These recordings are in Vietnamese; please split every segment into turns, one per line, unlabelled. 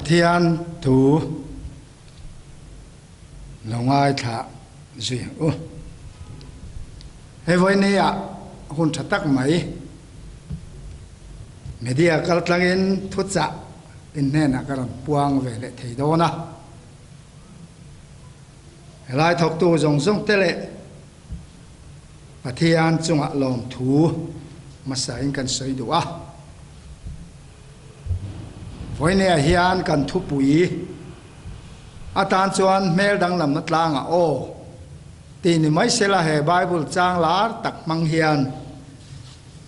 Pathian thu longai tha zui he voi ne ya hun thatak mai media kal tlangin thucha in ne na karam puang ve le thei do na lai thok tu jong jong tele Pathian chunga lom thu masa in kan soi du a voi ne hian kan thu pui atan chuan mel dang lam na tlanga o ti ni mai sela he bible chang lar tak mang hian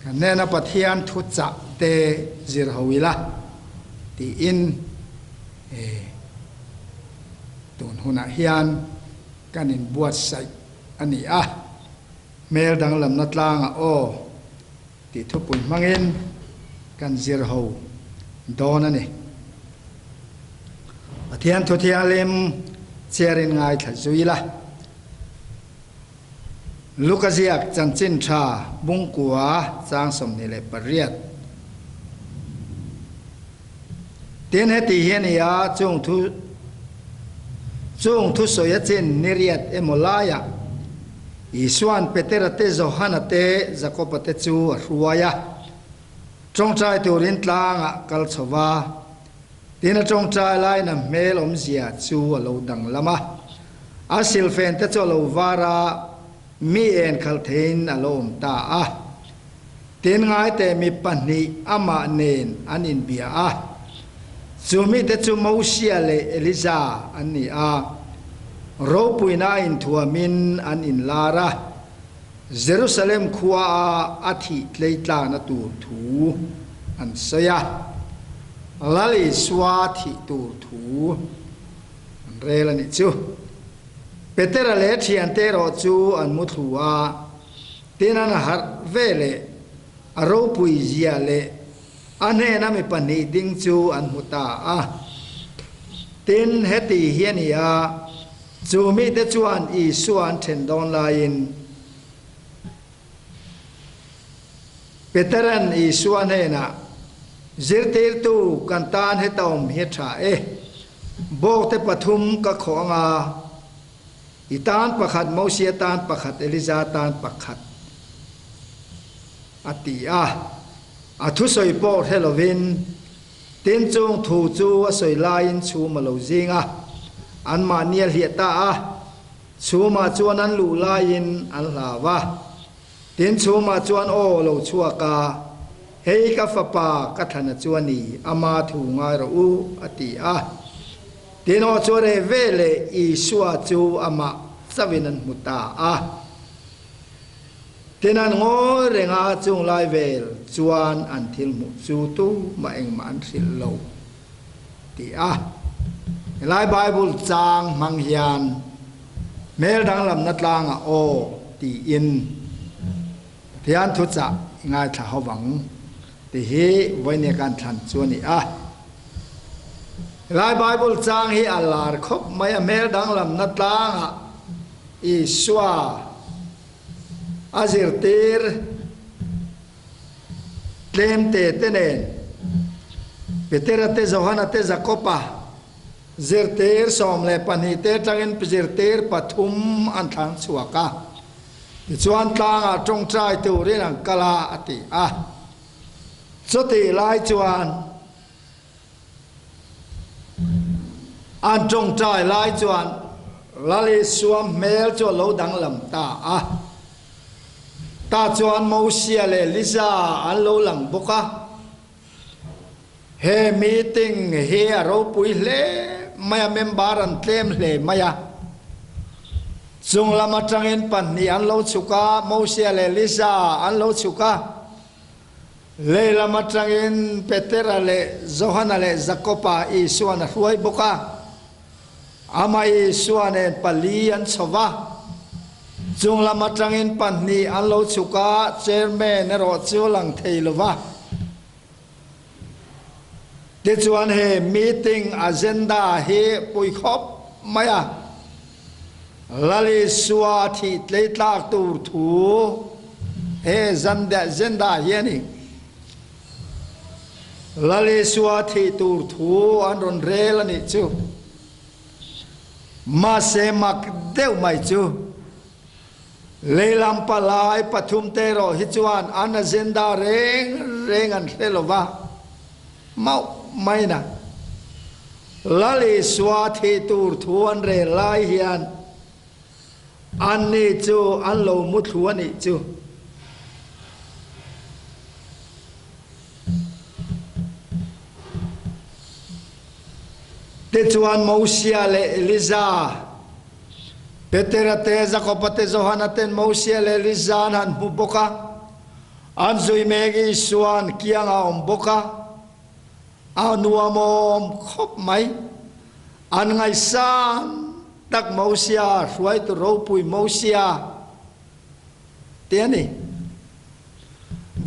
kan ne na Pathian thu cha te zir hawila ti in tun huna hian kan in buat sai ani a mel dang lam na tlanga o ti thu pui mangin kan zir haw don ani Pathian thu thiang lim cherin ngai tha zuila Lukaziak chanchin tha bungkua chang som ni le pariat tin he ti hian ya chung thu soya chen niriat emolaya Isuan Petera te Zohana te Zakopa te chu ruaya trong trai turin tlanga kal chowa tina trong trai lai na mel zia chu alo dang lama asil fen te cholo vara mi en khal thein alom ta a tin ngai te mi pani ama nen anin bia a chumi te chu mausia le Eliza ani a ro puina in thuamin an in lara Jerusalem khua athi tleitla na tu thu an saya lali swathi tu thu relani chu Petera le thian te ro chu an muthua tinan har vele aro pui zia le ane na mi pani ding chu an muta a tin heti hiania chu mi te chuan I suan then don lain Peteran I suan he na zirtir tu kantan he tom he tha bok te pathum ka khonga itan pakhat Mosia tan pakhat Eliza tan pakhat atia athu soi po Halloween tin chung thu chu a soi lain chu malo zinga an ma nia hiata a chu ma chuan an lu lain an lawa tin chu ma chuan o lo chuaka hei ka fapa ka thana chuani ama thu ngai ro u ati a tin o chore vele I suwa chu ama savinan muta a tinan ngo renga chung lai vel chuan an thil mu chu tu ma eng man thil lo ti a lai Bible chang mang hian mel dang lam na tlanga o ti in thian thu cha ngai tha hawang ti hi voine kan than chuani a lai Bible chang hi alar khop mai mel dang lam na tlanga Iswa azir tir tlem te tenen Petera te Zohana te Zakopa zirtir som le pani te tangin zirtir pathum an thang chuaka chuan tlanga trong trai turin ang kala ati a chuti lai chuan an trong trai lai chuan lali suam mel chu lo dang lam ta a ta chuan Mosia le Eliza an lo lang boka he meeting he ro pui le maya member an tlem le maya chung lama tangin pan ni an lo chuka Mosia le Eliza an lo chuka le lama tangin Petera le Zohana le Zakopa I suan ruai boka amai suane palian sowa chung lama tangin pan ni an lo chuka chairman ro chu lang theilova te chuan he meeting agenda he pui khop maya lali suathi tleitlak tur thu he zanda agenda yani lali suati tur thu an ron rel ani chu ma se mak deu mai chu leilam palai pathum te ro hi chuan an agenda reng an helova mau mai na lali suati tur thu an re lai hian an ni chu an lo mu thu ani chu te chuan Mosia le Eliza Petera te Zakopate Zohana ten Mosia le Eliza han mu boka an zui megi suan kianga boka anuamom khop mai an ngai san tak Mosia ruai tu ropui Mosia tiani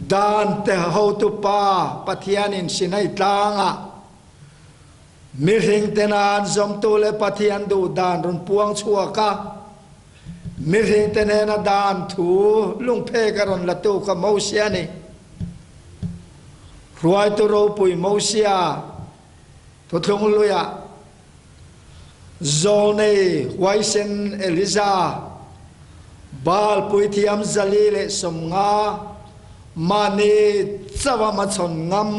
dan te ho tu pa pathianin sinai tlanga Miring tenan zom tu le pathian du dan run puang chuaka miring tenena dan thu lung phe karon la tu ka Mosia ni ruai tu ro pui Mosia to thong luya zone waisen Eliza bal pui thiam zalile somnga mani chawa ma chon ngam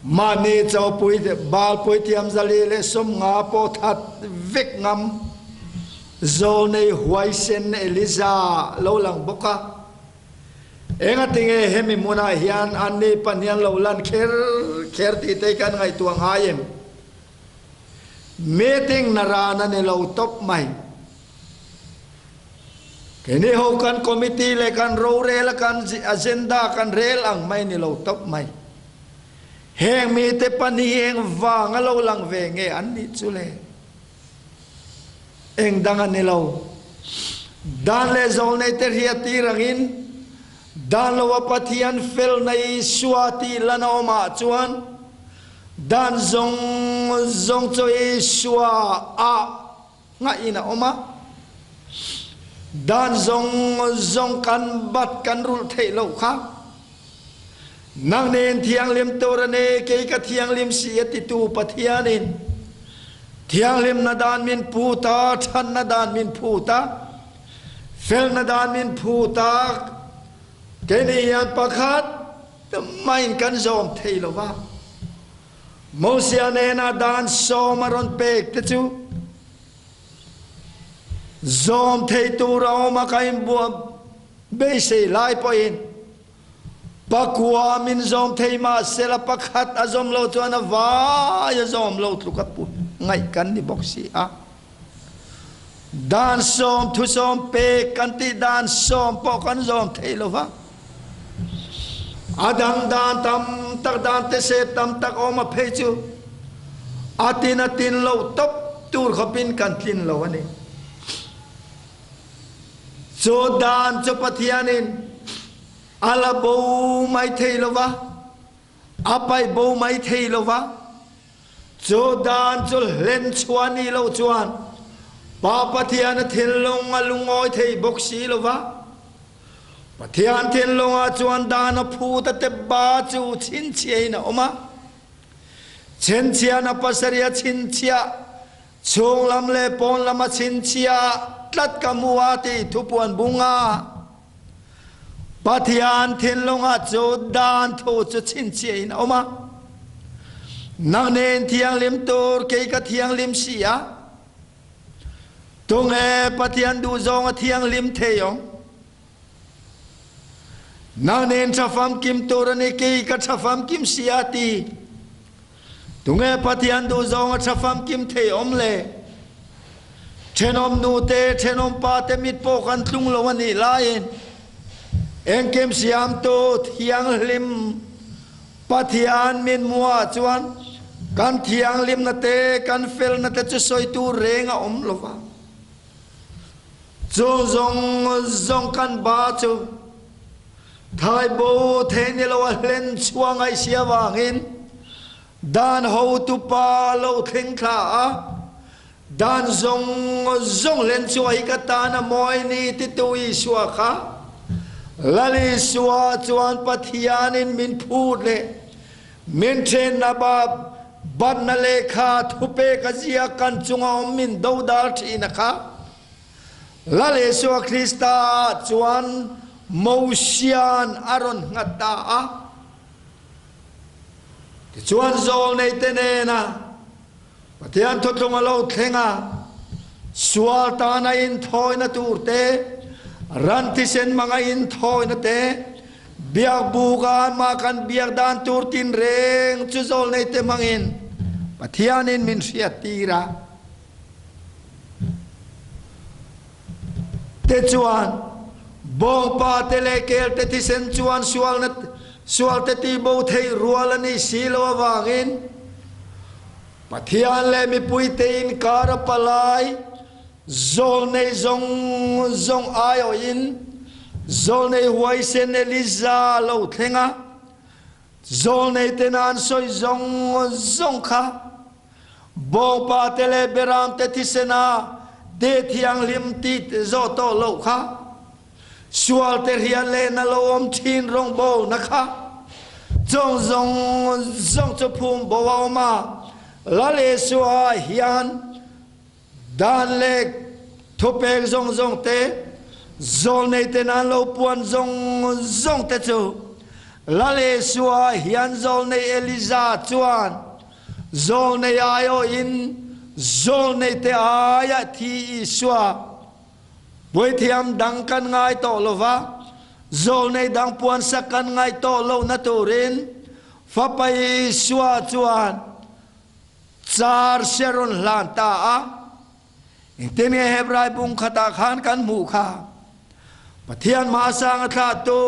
mani chau pui bal pui tiam zali le som nga po that vek ngam zone huaisen Eliza lo lang boka enga tinge hemi muna hian anni panian lo lan kher ti te kan ngai tuang hayem meeting narana ne lo top mai keni ho kan committee le kan ro re la kan agenda kan rel ang mai ni lo top mai heng mi te pani heng vang alo lang ve nge an ni chule eng dangan ni lo dan le zol nei ter hiati rangin dan lo pathian fel nei suati lana oma chuan dan zong choi sua a nga ina oma dan zong kan bat kan rul thei lo kha nang nen thiang lim torane ke ka thiang lim siati tu pathianin thiang lim na dan min puta than na dan min puta fel na dan min puta ke ni yan pakhat main kan zom thailo wa Mosia ne na dan somaron pek te chu zom thei tu ra ma kain bu be se lai poin pakwa min zom thei ma sela pakhat azom lo tu ana va ya zom lo tu kapu ngai kan ni boxi a dan som thu som pe kan ti dan som po kan zom thei lo va adang dan tam tak dan te se tam tak oma phe chu atin lo top tur khopin kan tin lo ani so dan cho pathianin ala bo mai thei lo va apai bo mai thei lo va cho dan cho len chuani lo chuan pa pathian thin long alungoi thei boxi lo va pathian thin long a chuan dan phu ta te ba chu chin chei na oma chen chia na pasaria chin chia chung lam le pon lama chin chia tlat kamuati thupuan bunga pathian thin longa chu dan thu chu chin chei na oma nang nen thiang lim tur ke ka thiang lim sia tung e pathian du zong thiang lim theyong nang nen thafam kim tur ne ke ka thafam kim sia ti tung e pathian du zong thafam kim theyom le chenom nu te chenom pa te mit po kan tlung lo ani lain eng kem siam to thiang lim pathian min mua chuan kan thiang lim na te kan fel na te chu soi tu renga om lova zong kan ba chu thai bo the ni lo len chuang ai sia wangin dan ho tu pa lo thing kha dan zong len chuai ka ta na moi ni ti tu i suwa kha lali suwa chuan pathianin min phut le min then na ba ban na le kha thupe ka zia kan chunga min do dal thina kha lali suwa Krista chuan mosian aron ngata a chuan zol nei tene na pathian thotlong alo thlenga sual ta na in thoi na turte rantisen mga in thoi na te biak bukan makan biak dan turtin reng chu zol nei te mangin pathianin min siatira te chuan bong pa telekel te tisen chuan sual te ti bo thei rualani silo wangin pathian le mi puite in kar palai zol nei zong ayo in zol nei huai sen eliza lo thenga zol nei tenan soi zong kha bong pa tele beram te tisena de thiang lim ti zo to lo kha sual te hian le na lo om thin rong bo na kha zong chu phum bo wa ma la le suwa hian dan le thupek zong te zol nei te nan lo puan zong te chu la le suwa hian zol nei eliza chuan zol nei ayo in zol nei te aya thi suwa boi thiam dang kan ngai to lova zol nei dang puan sakan ngai to lo na turin fa pai suwa chuan char seron lanta a intene hebrai bung khata khan kan mu kha pathian ma sang tha tu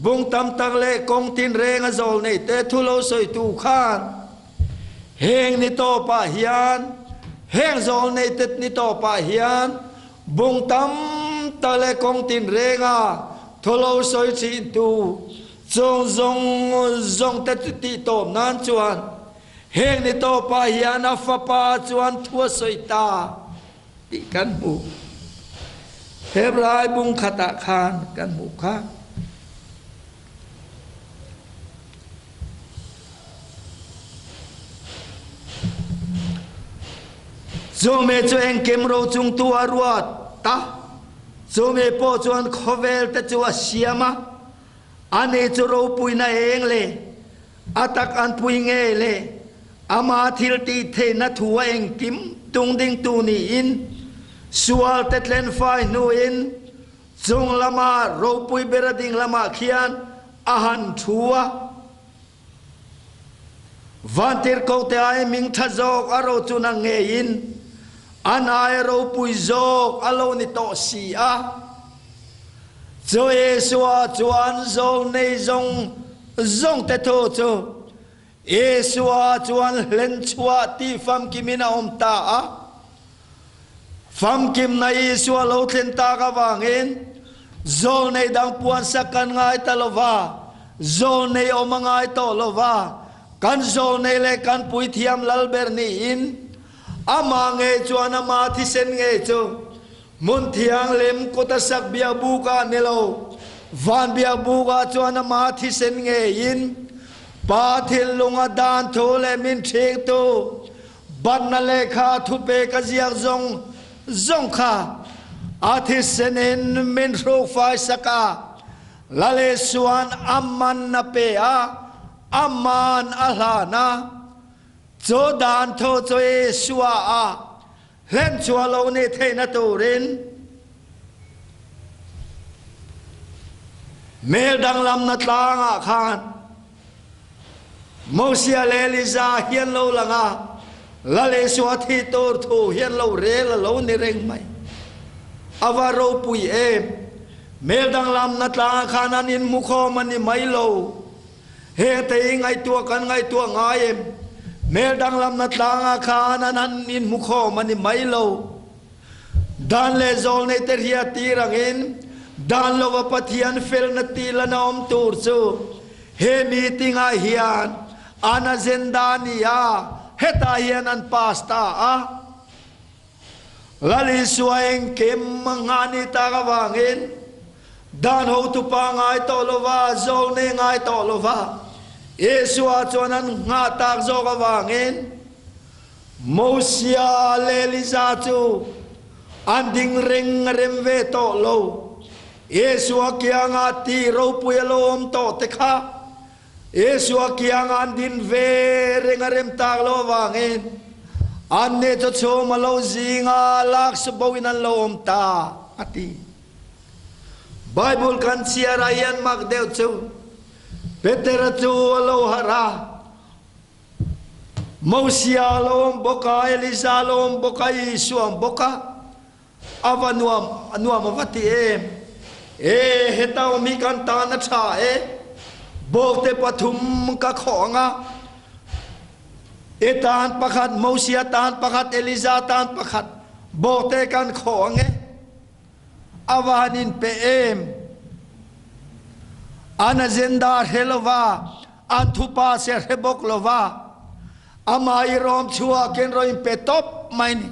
bung tam tak le kong tin reng a zol nei te thulo soi tu khan heng ni to pa hian heng zol nei tet ni to pa hian bung tam ta le kong tin reng a thulo soi chin tu zong te ti tom nan chuan heng ni to pa hian a fa pa chuan thua soi ta ti kan mu hebrai bung khata khan kan mu kha zo me chu eng kem ro chung tu aruat ta zo me po chuan khovel te chu a siama ane chu ro pui na eng le atak an pui nge le ama thil ti the na thuwa eng kim tung ding tu ni in sual te tlen fai nu in chung lama ro pui berading lama khian ahan thuwa vantir ko te ai ming tha jok aro chu na nge in anai ro pui jok alo ni to si a zo esua chuan zol nei zong te tho chu esua chuan hlen chua ti fam kimina om ta a fam kim na esua lo thlen ta ka wangin zol nei dang puan sakan ngai talova zol nei omangai to lova kan zol nei le kan pui thiam lal ber ni in ama nge chuan ama thi sen nge chu mun thiang lem ko ta sak bia bu ka nelo van bia bu ka chuan ama thi sen nge in pa thil lunga dan thole min thek tu ban na le kha thu pe ka ziak zong kha athi senen min ro fai saka lale suan amman na pe a amman alana cho dan tho cho esua a len chua lo ne the na turin mel dang lam na tlanga khan mosia le liza hian lo langa la le suwa thi tor thu hian lo re la lo ni reng mai avaro pui em mel dang lam na tlanga khan an in mu kho man ni mai lo he te ngai tua kan ngai tua ngai em mel dang lam na tlanga khan an in mu kho man ni mai lo dan le zol ne ter hia ti rangin dan lo wa pathian fel na ti la na om tur chu he meeting a hian ana zendania heta hian an pasta a lali suaeng kem ngani ta ka wangin dan ho tu pa ngai to lova zol ne ngai to lova Yesua chuanan nga tak zo ka wangin Mosia leliza chu anding ring rem ve to lo Yesua kia nga ti ro puyalom to tekha Yesua kia nga andin ve ring rem tak lo wangin anne cho cho malo zinga lak subawin an lom ta ati Bible kan siara yan magdeu chu Peter chu lo hara Mosia lom boka Elisa lom boka Yesua boka avanuam avati heta mi kan ta na cha bokte pathum ka khonga tan pakhat Mosia tan pakhat Elisa tan pakhat bokte kan khonge avanin pm anazenda helova anthupa se hebok lova amai rom chua ken roim petop maini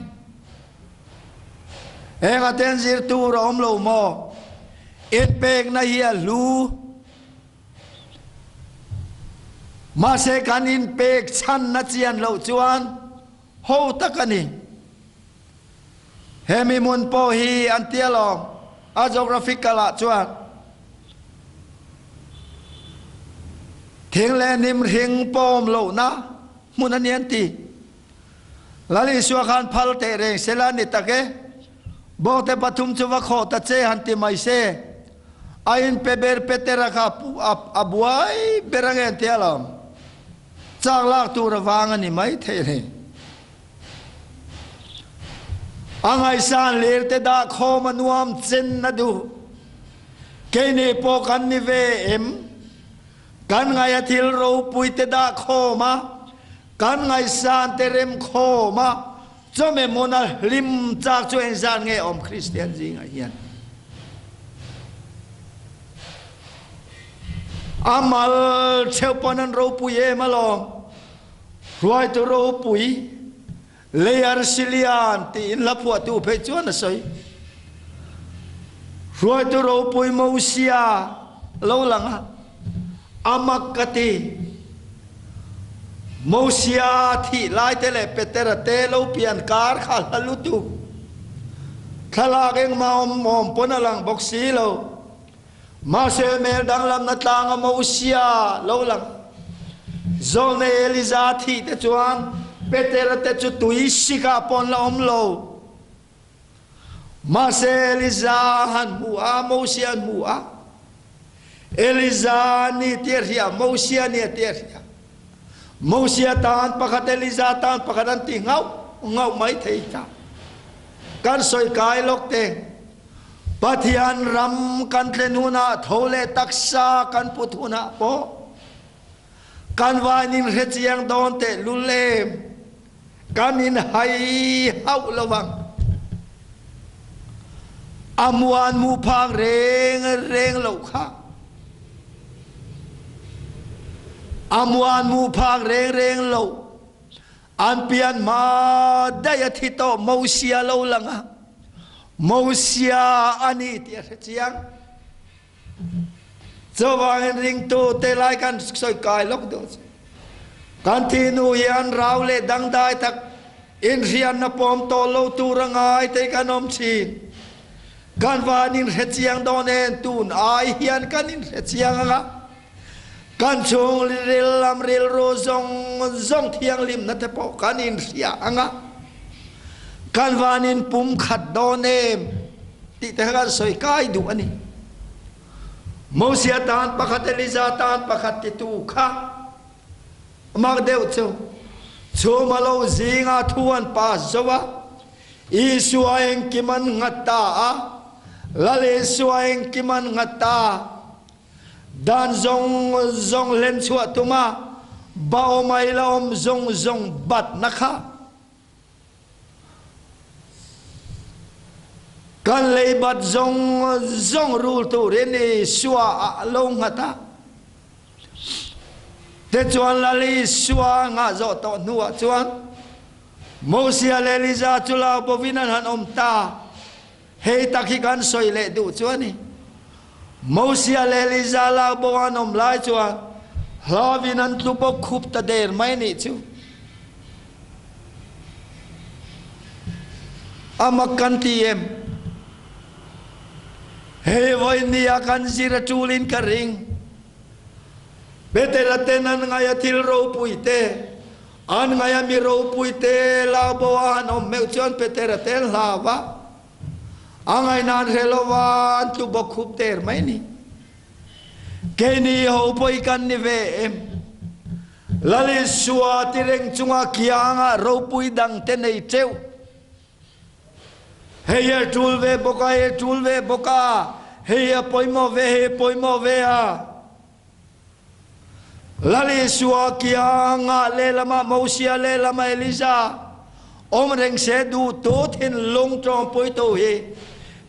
enga tenzir tu rom lo mo in pek na hi lu ma se kanin pek chan na chian lo chuan ho takani hemi mun po hi antialong a geographic kala chuan thing le nim ring pom lo na munan yanti lali suakan palte reng selani take bote patum chuwa kho ta che hanti mai se ain peber petera ka abuai berangen tialam chang lak tu rawang ani mai the angai san lerte da kho manuam chen na du kene po kan ni ve em kan ngai athil ro puite da kho ma kan ngai san terem kho ma chome mona lim chak chu en san nge om Christian jing a hian amal cheupanan ro puye malom ruai tu ro pui lear silian ti in la phua tu phe chuan a soi ruai tu ro pui Mosia lo langa amakati Mosia thi lai te le petera te lo pian kar khal halutu khalageng mom ponalang boksi lo ma se mel dang lam na tlang Mosia lo lang zone Elisa thi te chuan petera te chu tui sika pon la om lo ma se Elisa han mu a Mosia mu a Elisa ni terhia Mosia ni terhia Mosia tan pakhat Elisa tan pakhat an ti ngau mai thei ta kan soi kai lok te pathian ram kan tlenuna thole taksa kan puthuna po kan wanin rechiang don te lulem kanin hai hau lawang amuan mu phang reng lo kha amuan mu phang reng lo an pian ma daya thito Mosia lo langa Mosia ani ti chiang zawang ring tu te lai kan soi kai lok do kan tinu yan raw le dang dai tak in rian na pom to lo tu rangai te kanom chin kan wanin chiang donen tun ai hian kanin chiang anga kan chung ril lam ril ro zong thiang lim na te po kanin sia anga kan wanin pum khat donem ti te kan soi kai du ani Mosia tan pakhat Elisa tan pakhat ti tu kha mag deu chu malo zinga thuan pa zowa Yesua eng kiman ngata a lale suaeng kiman ngata dan zong len chua tuma bao mai lom zong bat nakha kan lei bat zong rul tu reni sua long ngata te chuan lali sua nga zo to nuwa chuan Mosia le Elisa chula bovinan han om ta hei takhi kan soi le du chuani Moses Eliza la boan om lai chuan hlavin an tlu bok khup ta der mai ni chu amakan tiem he voi ni akan zira tulin karing betela tenan ngaya til ro puite an ngaya mi ro puite la boan om meu chuan petera tel lava angai nan relovan tu bok khup ter mai ni keni ho poi kan ni ve em lali suwa tireng chunga kianga ro pui dang te nei cheu heya tulve boka heya poimo ve a lali suwa kianga le lama Moses le lama Eliza om reng se du to thin long trong poi to he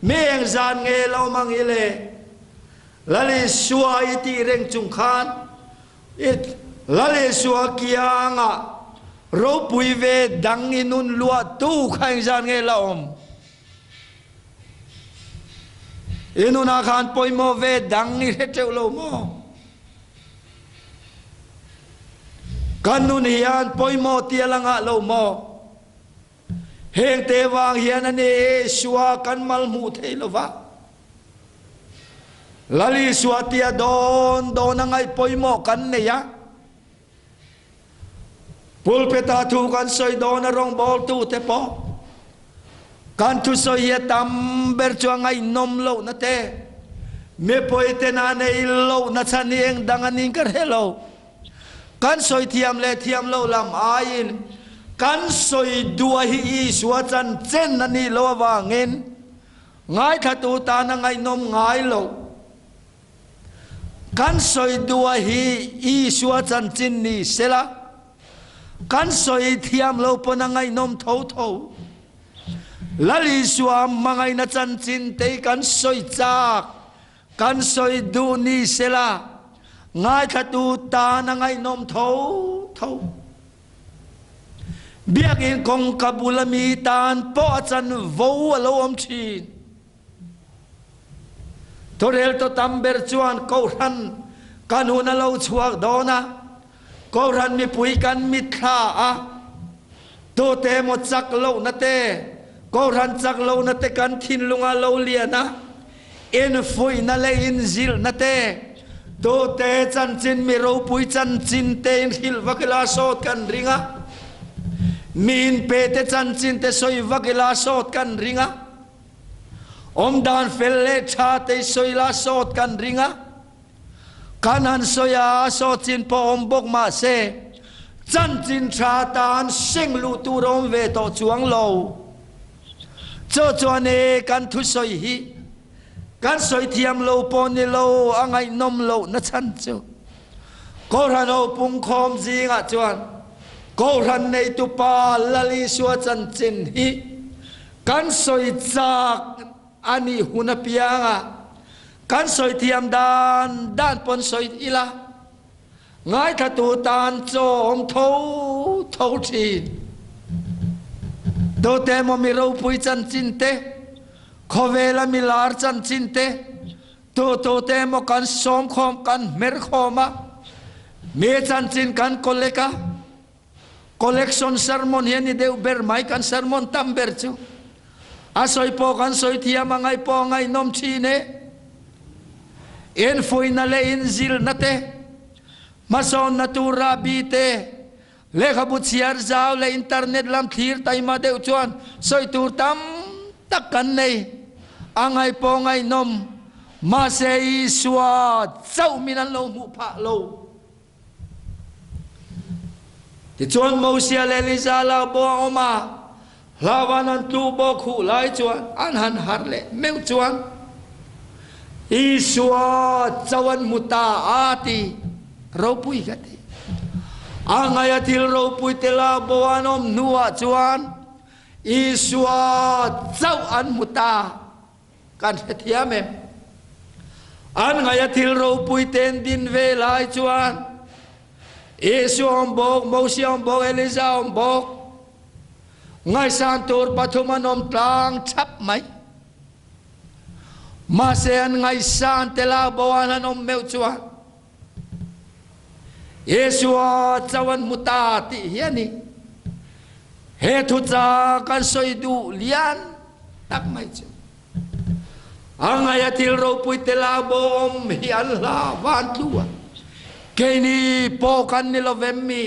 meng zan nge lo mang ile lali suwa iti reng chung khan it lali suwa kianga ro pui ve dang inun lua tu khang zan nge la om inuna khan poi mo ve dang ni re teu lo mo kanun hian poi mo tialanga lo mo heng te wang hian ani suwa kan mal mu thei lova lali suwa tia don ngai poi mo kan ne ya pulpeta thu kan soi don rong bol tu te po kan tu soi ya tam ber chuangai nom lo na te me poi te na nei lo na chani eng danganing kar hello kan soi thiam lo lam ain kan soi dua hi suwa chan chen na ni lo wangin ngai thatu ta na ngai nom ngai lo kan soi dua hi suwa chan chin ni sela kan soi thiam lo pona ngai nom tho lali suwa mangai na chan chin te kan soi chak kan soi du ni sela ngai thatu ta na ngai nom tho biak in kong kabulami tan po chan vo alo om chin torel to tamber chuan ko ran kanuna lo chuak dona ko ran mi pui kan mit kha a to te mo chak lo na te ko ran chak lo na te kan thin lunga lo liana en foi na le in zil na te to te chan chin mi ro pui chan chin te in hil vakila sot kan ringa min pe te chan chin te soi vakila sot kan ringa om dan felle cha te soi la sot kan ringa kanan soya sot chin po om bok ma se chan chin cha tan sing lu tu rom ve to chuang lo cho chuane kan thu soi hi kan soi thiam lo pon ni lo angai nom lo na chan chu ko ran o pung khom zinga chuan ko ran nei tu pa lali suwa chan chin hi kan soi chak ani huna pianga kan soi thiam dan pon soi ila ngai thatu tan chom tho thin do te mo mi ro pui chan chin te khovela mi lar chan chin te to te mo kan som khom kan mer khoma me chan chin kan koleka collection sermon hian ni deu ber mai kan sermon tam ber chu asoi po kan soi thiam angai po ngai nom chi ne en foi na le in zil na te mason natura bi te le khabut siar zaw le internet lam thir tai ma deu chuan soi tur tam tak kan nei angai po ngai nom ma se i suwa chau minan lo mu pha lo ti chuan Moses Eliza la bo oma lawan an tu bo khu lai chuan an han har le meu chuan i suwa chawan muta ati ro pui ka ti angaya til ro pui te la bo anom nuwa chuan i suwa chau an muta kan thiam em an ngaya til ro pui ten din ve lai chuan Isu ombok, Moses ombok, Eliza ombok ngai san tur pathuman om tlang chap mai masean ngai san tela bawanan om meu chuan Yesua cawan mutati hiani he thu cha kan soidu lian tak mai chu angaya til ro pui tela bom hian la van tua keni po kan ni lovemmi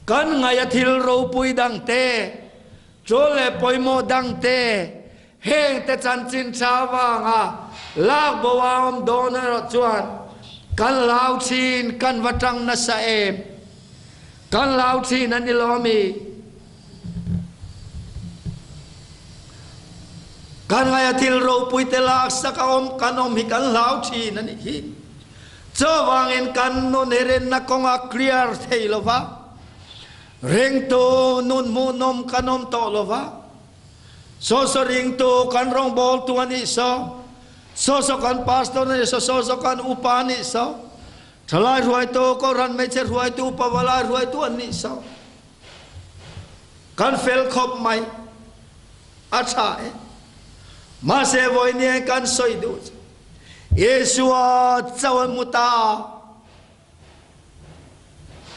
kan ngaya til ro pui dang te chole poimo dang te heng te chan chin chawanga lak bawam donero chuan kan lau chin kan watang na sa em kan lau chin an ilomi kan ngaya til ro pui te lak sakaom kanom hi kan lau chin an hi chawangin kan no neren na konga clear theilova ring to nun mu nom kanom to lova so ring to kan rong bol tu ani so kan pastor ni so kan upani so thalai ruai to ko ran me che ruai tu pawala ruai tu ani so kan fel khop mai acha ma se voi ni kan soi du Yesua cawan muta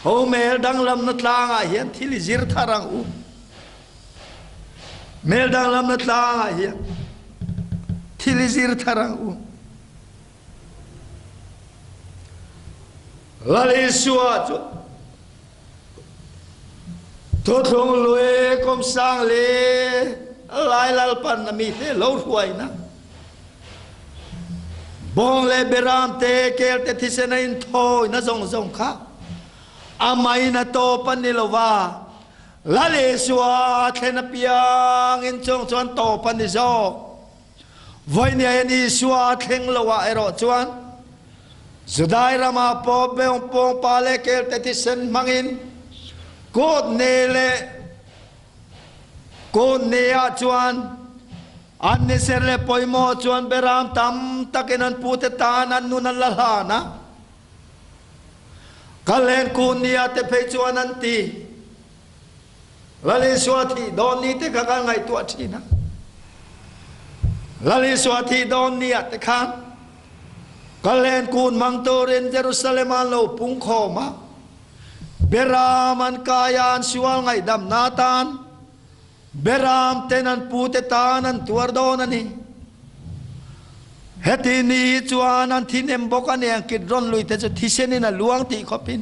ho mel dang lam na tlanga hian thili zir tharang u mel dang lam na tlanga hian thili zir tharang u lali suwa chu to thong lue kom sang le lai lal pan na mi te lo ruai na bong le beram te kel te thisena in thoi na zong kha amai na to panilova lale suwa thena piang in chong chuan to panizo voinia ni suwa theng lowa ero chuan Sudai rama po beong pong pale kel te thisen mangin kot nea chuan anne serle poimo chuan beram tam takenan pute tanan nunan lalana kalen kunia te pe chuan anti lali swati doni te kakan ngai tu athina lali swati doni te khan kalen kun mangtoren Jerusalem lo pung khoma beram an kayan siwal ngai dam natan beram tenan pute tanan tuardonani hetini chuan an thinem bokani ang kidron luite chu thiseni na luang ti khopin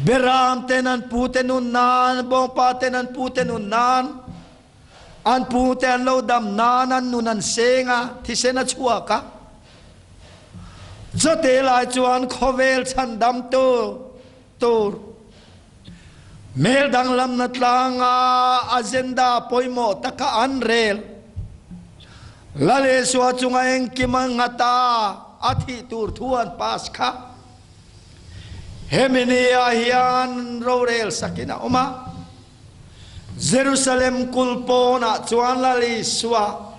beram tenan pute nun nan bong pa tenan pute nun nan an pute an lo dam nanan nunan senga thisena chuaka zote lai chuan khovel chan dam tur mel dang lam na tlanga agenda poimo taka anrel lale suwa chunga eng kimangata athi tur thuan paskha hemini ahian rorel sakina oma Jerusalem kulpona chuan lali suwa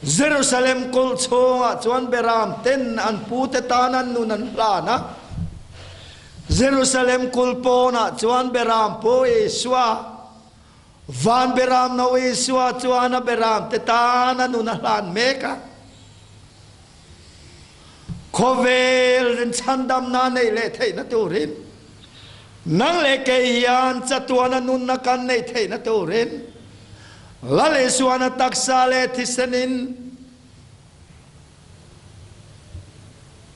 Jerusalem kul chunga chuan beram ten an pute tanan nunan lana Jerusalem kulpona chuan beram po Yesua van beram no Yesua chuan beram te tana nuna lan meka khovel rin chandam na nei le thei na turin nang le ke hian chatuana nun na kan nei thei na turin lale suana taksa le thisenin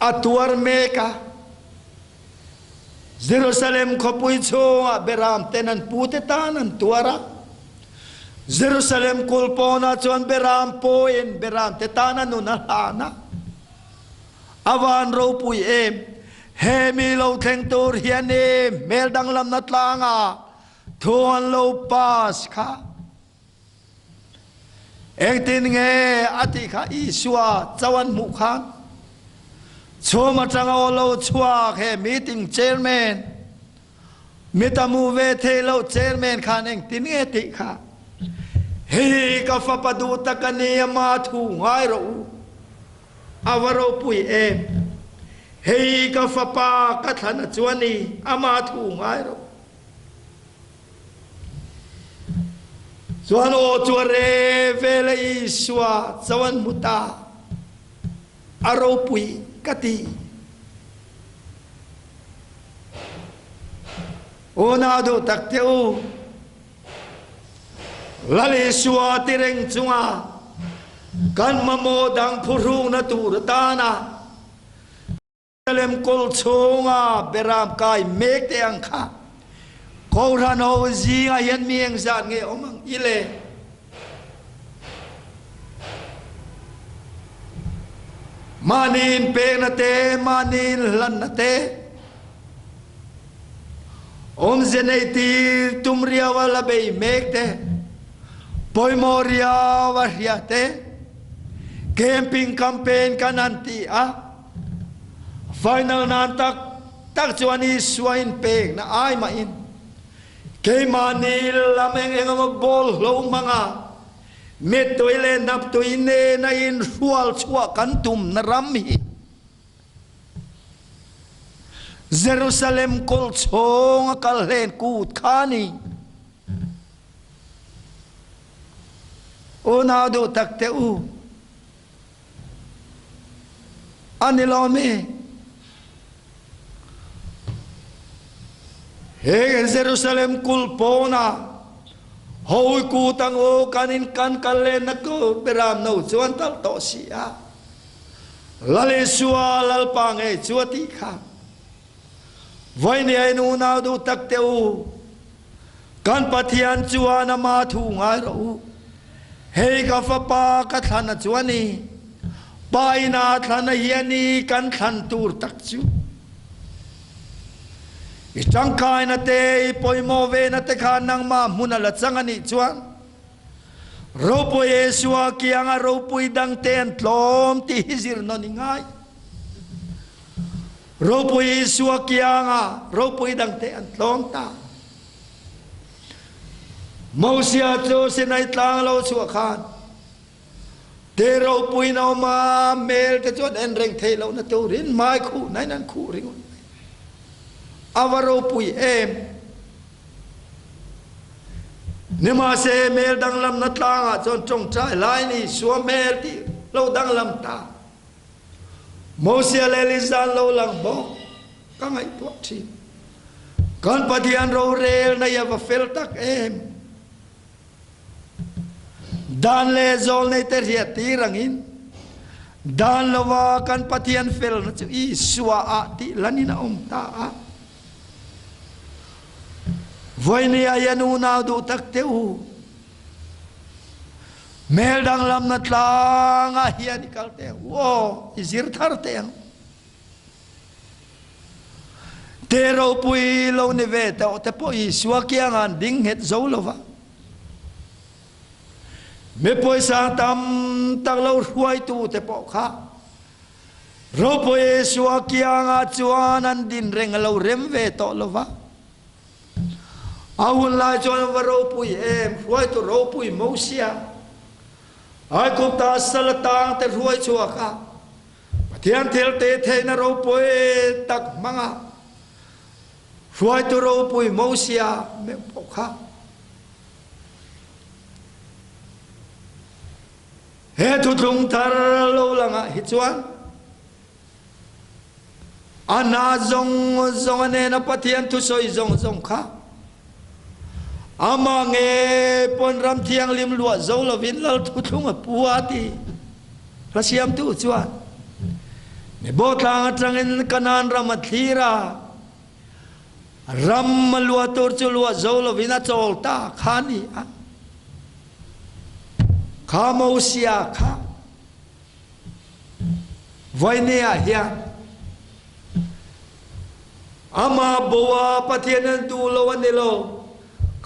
atuar meka Jerusalem khopui chunga beram tenan pute tanan tuara Jerusalem kulpona chuan beram poin beram te tanan nuna hana awan ro pui em hemi lo theng tur hiane mel dang lam na tlanga thuan lo pas kha engtin nge ati kha isua chawan mu khan choma changa lo chua he meeting chairman mitamu ve thelo chairman khan engtin nge ti kha he ka fa padu takani ma thu ngai ro awaro pui em he ka fa pa ka thana chuani ama thu ngai ro chuan o chu re vele i swa chawan muta aro pui kati ona do tak teu lali swa tireng chunga kan mamodang phurung na tur tana lem kol chunga beram kai mek te ang kha ko ran ho zinga yen mieng zan nge omang ile manin pe na te manin lan na te om zenei ti tumria wala be mek te poi moria wa ria te camping campaign kananti final nan tak chuani swain pek na ai ma in ke manil lameng engam bol lo manga met toile nap toine na in rual chua kantum na ramhi Jerusalem kol chong kalhen kut khani ona do takte u anilome he Jerusalem kul pona hoi kutang o kanin kan kalen nako beram no chuan tal to sia lale sual alpang e chuati kha voine ai nu na do takte u kan pathian chuana ma thu ngai ro hei ka fa pa ka thana chuani paina thana hiani kan than tur tak chu itang kai na te poimo ve na te khan nang ma munala changani chuan ropo yesua kianga ropui dang ten tlom ti hizir no ningai ropo yesua kianga ropui dang ten tlom ta Mausia cho senai tlang lo chua khan te ro pui no ma mel te chot en reng thei lo na to rin mai khu nai nan khu ring avaro pui em nema se mel dang lam na tlang a chon chong chai lai ni suwa mel ti lo dang lam ta Mausia le li zan lo lang bo ka ngai to thi kan pathian ro rel na ya va fel tak em dan le zol nei ter hiat ti rangin dan lawa kan pathian fel na chu i suwa a ti lanina om ta a voini ayanu na du tak teu mel dang lam na tlang a hian nikal te wo izir thar te te ro pui lo ne ve ta te po i suwa kiang an ding het zo lova me poi sang tam tak lo ruai tu te po kha ro poi suwa kiang a chuan an din reng lo rem ve to lova awun lai chuan va ro pui em ruai tu ro pui Mausia ai kup ta salatang te ruai chua kha pathian thel te the na ro poi tak manga ruai tu ro pui Mausia me po kha he tu tung tar lo langa hi chuan ana zong zong ne na pathian tu soi zong zong kha ama nge pon ram thiang lim lua zo lo vin lal tu tung a puati la siam tu chuan ne bo tlang atangin kanan ram athira ram lua tur chu lua zo lo vin a chol ta khani a kha Mausia kha voine a hian ama boa pathian du lo an lo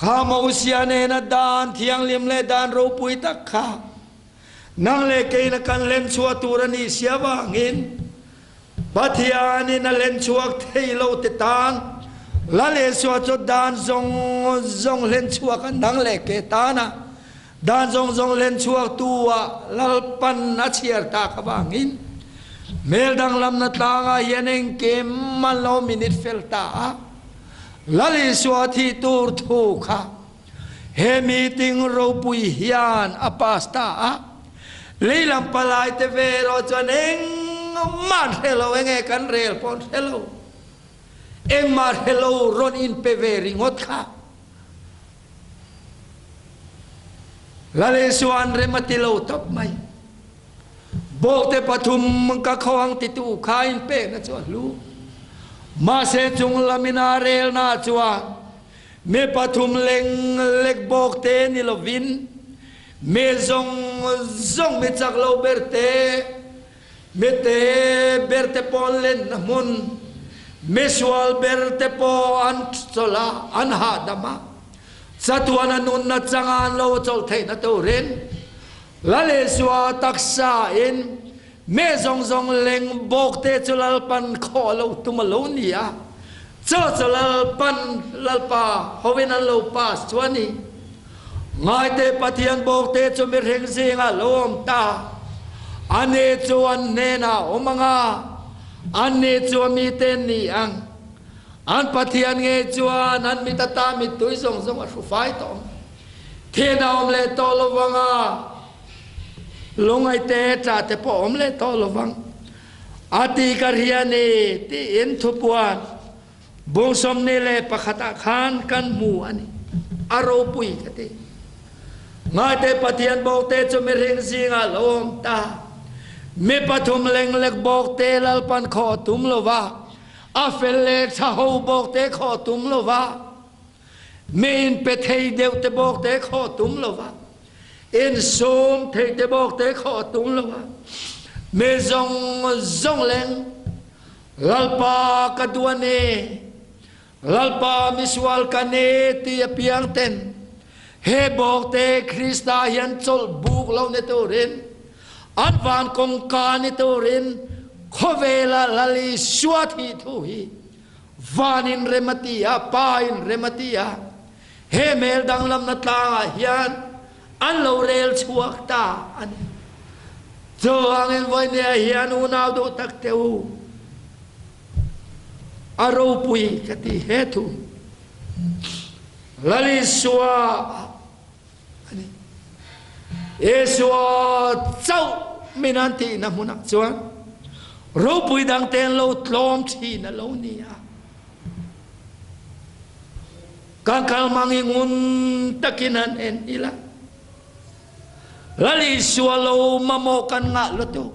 kha Mausia ne na dan thiang lim le dan ro pui tak kha nang le ke na kan len chua turani siawa ngin pathian na len chuak thei lo te tang la le chua cho dan zong zong len chua kan nang le ke ta na dan zong zong len chuak tua lalpan na chiar ta ka bangin mel dang lam na tlanga yeneng ke malo minute fel ta lali swa thi tur thu kha he meeting ro pui hian apasta a leilam palai te vero chuan eng man hello enge kan rel pon hello eng mar hello ron in pe veri ngot kha lale suan rematilo top mai bok te pathum ka khawang ti tu khain pe na chuan lu ma se chung lamina rel na chuan me pathum leng lek bok te ni lovin me zong me chak lo berte me te berte pon len mun me swal berte po an chola an ha dama satuan nun na changan lo chol thei na to ren lale swa taksa in me zong leng bok te chulal pan kho lo tumalo nia chulal pan lalpa hoven an lo pas chuani ngai te pathian bok te chu mi reng singa lom ta ane chu an ne na omanga ane chu mi ten ni ang an pathian nge chuan an mi tata mi tui zong a su fai tom the na om le to lo wanga longai te cha te po om le to lo wang ati kar hiani ti in thupuan bong som ne le pakhata khan kan mu ani aro pui kate ngai te pathian bok te chu mi reng singa lom ta me pathum leng lek bok te lal pan kho tum lo wa a fel le cha ho bok te kho tum lo wa me in pe thei deu te bok te kho tum lo wa in som thei te bok te kho tum lo wa me zong leng lalpa kaduane lalpa miswal kane ti apiang ten he bok te Krista hian chol buk lo ne to rin an van kong ka ni to rin khovela lali swati thu hi vanin rematia pain rematia he mel dang lam na tla hian an lo rel chuak ta an zo angin voi ne hian u naw do tak teu aro pui kati he thu lali swa ani eswa chau minanti na munak chuan ro pui dang ten lo tlom thi na lo nia kan kal mangingun takinan en ila lali swa lo mamo kan nga lo tu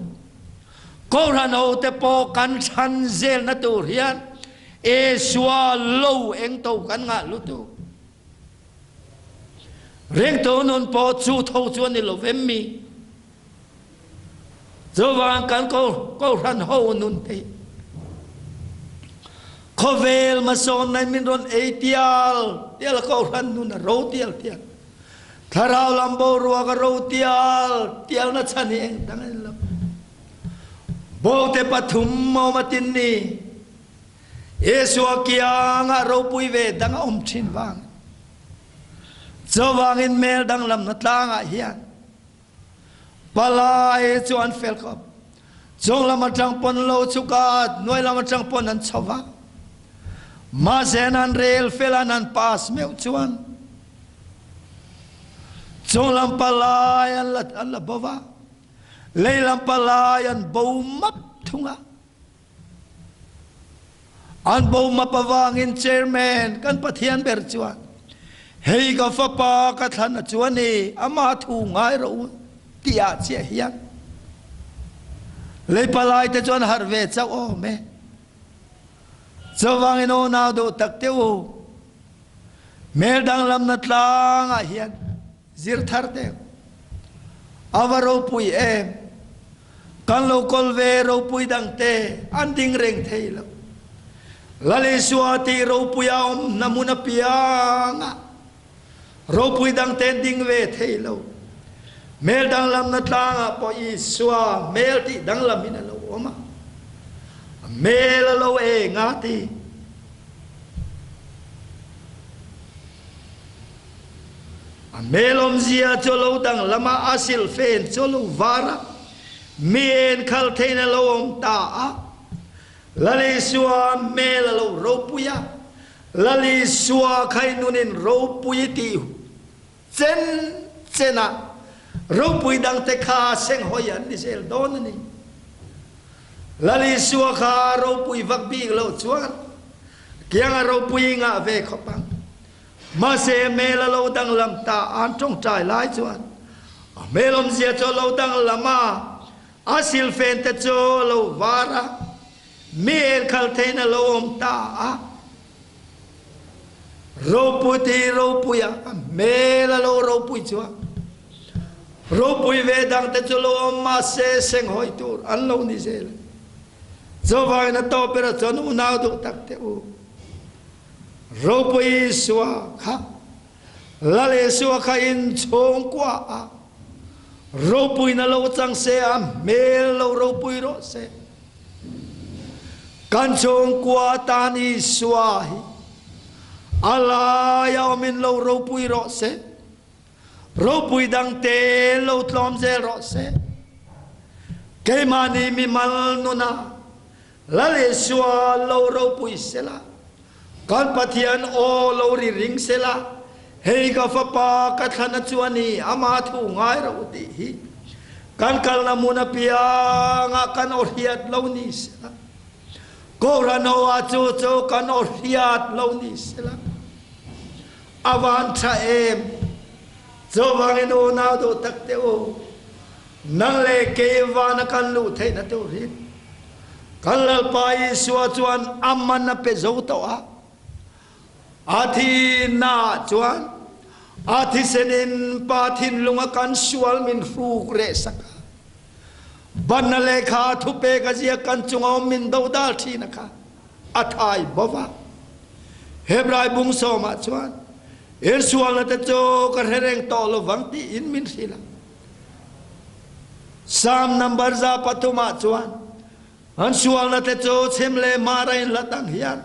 ko ran ho te po kan chan zel na tu rian e swa lo eng to kan nga lo tu reng to non po chu tho chuan ni lo vem mi zo wang kan ko ran ho nun te khovel ma son nai min ron etial tial ko ran nun ro tial tial tharau lambo ruwa ka ro tial na chani eng dang lo bo te pathum mo matin ni eswa kia nga ro pui ve dang om chin wang zo wang in mel dang lam na tla nga hian palai chuan fel khop zong lam atang pon lo chuka noi lam atang pon an chawa ma zen an rel felan an pas meu chuan zong lam palai an la bova lei lam palai an bo map thunga an bo map awangin chairman kan pathian ber chuan hei ka fa pa ka than chuan ni ama thu ngai ro tia che hian lei palai te chuan har ve chau o me chawangin o na do tak te o mel dang lam na tlang a hian zir thar te avaro pui em kan lo kol ve ro pui dang te an ding reng thei lo lali suati ro pui om namuna pianga ro pui dang ten ding ve thei lo mel dang lam na tlang po i swa mel ti dang lam in lo oma mel lo e ngati melom zia cholo dang lama asil fen cholo vara mien khal theina lo om ta a lali swa mel lo ro puya lali swa khai nunin ro puyi ti เจนเจนะเราปุยดังเตคาเซงหอยันดิเซลโดนนี่ลาลิสัวคาเราปุยวักบีกเราชวนเกียงเราปุยงาเวขปังมาเสเมลเราดังลำตาอันจงใจหลายชวนเมลมเสียโจเราดังลำมาอาศิลเฟนเตโจเราวาระเมลคัลเทนเราอมตาเราปุยตีเราปุยเมลเราปุยชวนเราปุยเวดังเตโจเราอมมาเสเซงหอยตูร์อันเรานิเซลจวายนัตโตเปรจนุนาวดุตักเตอูเราปุยสัวค่ะลาเลสัวค่ะอินชงกว่าเราปุยนั่นเราจังเสียเมลเราปุยรถเสกันชงกว่าตานีสัวฮิอะไรยามินเราปุยรถเสเราปุยดังเตเราทลอมเซรถเสเกมานีมีมัลนุนาลาเลสัวเราปุยเสละกันปะเทียนโอเราริงเสละเฮกาฟปากัทนจวนีอามาทูงายเราดีกันกัลนามุนพิยังกันอริยัดเรานิสละกอรันโออาจูโจกันอริยัดเรานิสละอาวันชาเอมจวังอินโอนาโดตักเตโอนั่งเลเกวานกันลูเทนตัวรินกันลปายสวจวนอามันนเปโจตัวอาทินาจวนอาทิเซนินปาทินลุงกันสวลมินฟูกเรสักบันเลขาทุเปกเจียกันจุงอมินดาวดาทีนะคะอาทายบวะเฮบรายบุงโซมาจวนเอร์สวลนัตโจกระเร่งโตลวังตีอินมินศิลา3 number ซาปตุมาจวนอันสวลนัตโจเชมเลมาราอินละตังฮิยัน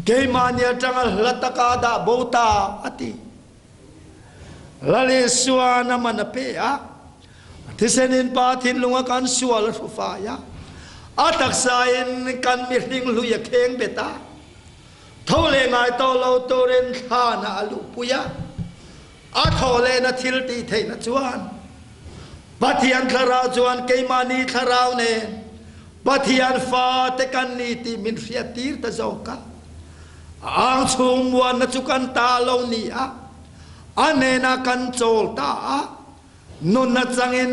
เกมาเนียจังละตะกาดาโบตาอติละเลสวานามันเปะที่เซนินปาทินลุงกันสวลฟุฟายาอาตักไซน์กันมิริงลุยเคงเบตาทอเลงายโตโลโตเรนทานาลุปุยาอาทอเลนทิลตีเทนจวนปะเทียนคลาจวนเกมานีคลาวเนปะเทียนฟาเตกันนีติมินเฟียตีร์ตะโจกะอังชุมวันนัจุกันตาโลนีอันเนนักันโจลตานุนนัจังอิน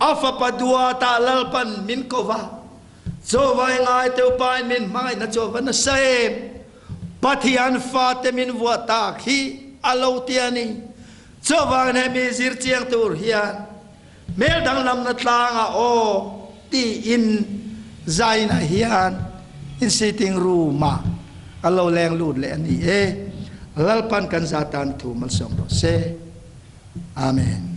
อาฟปดัวตาลลปันมินโกวาโจวายงายเตวปายมินไม้นัจโจวันเซมปะทีอันฟาเตมินวัวตาขีอาโลตียนีโจวายเนมิซิรเจียงตูร์ฮิยันเมลดังลำนัดลางโอตีอินใจนะฮิยันอินซิติงรูมาkalau leng lud le ani lalpan kan zatan tu mal som ro se amen